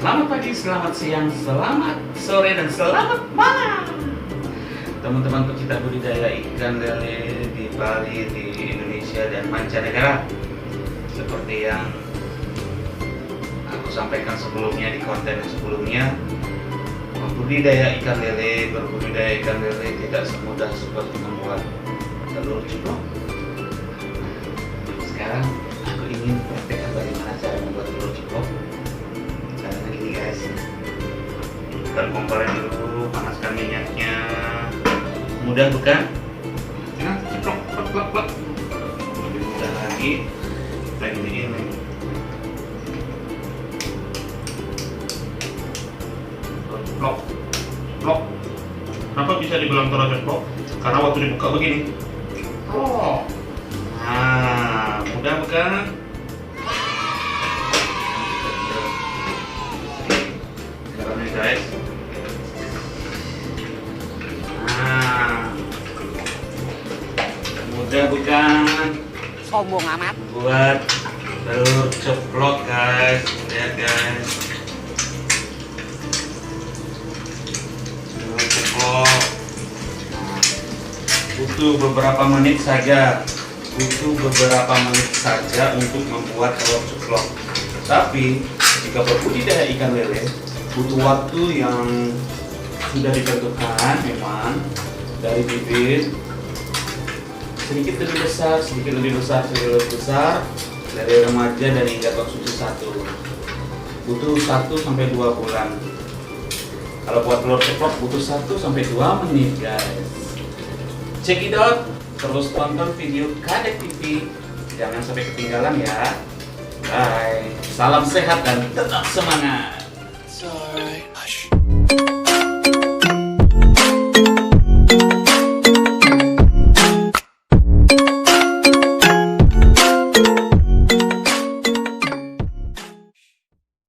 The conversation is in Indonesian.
Selamat pagi, selamat siang, selamat sore, dan selamat malam teman-teman pecinta budidaya ikan lele di Bali, di Indonesia, dan mancanegara. Seperti yang aku sampaikan sebelumnya di konten sebelumnya, berbudidaya ikan lele tidak semudah seperti membuat telur ceplok. Sekarang aku ingin praktekkan bagaimana cara membuat telur ceplok. Caranya gini guys, kita komporen dulu, panaskan minyaknya. Mudah bukan? Nah, ceplok, plok. Lebih mudah lagi kita giniin nih. Ceplok. Kenapa bisa dibilang telur ceplok? Karena waktu dibuka begini. Oh. Nah, mudah bukan? Caranya guys. Nah, mudah bukan? Sombong amat. Buat telur ceplok guys. Lihat guys. Telur ceplok. Butuh beberapa menit saja untuk membuat telur ceplok. Tapi jika berbudidaya ikan lele butuh waktu yang sudah ditentukan memang, dari bibit sedikit lebih besar, dari remaja dan hingga konsumsi satu, butuh 1-2 bulan. Kalau buat telur ceplok butuh 1-2 menit guys. Check it out, terus tonton video Kadek TV, jangan sampai ketinggalan ya. Bye, salam sehat dan tetap semangat.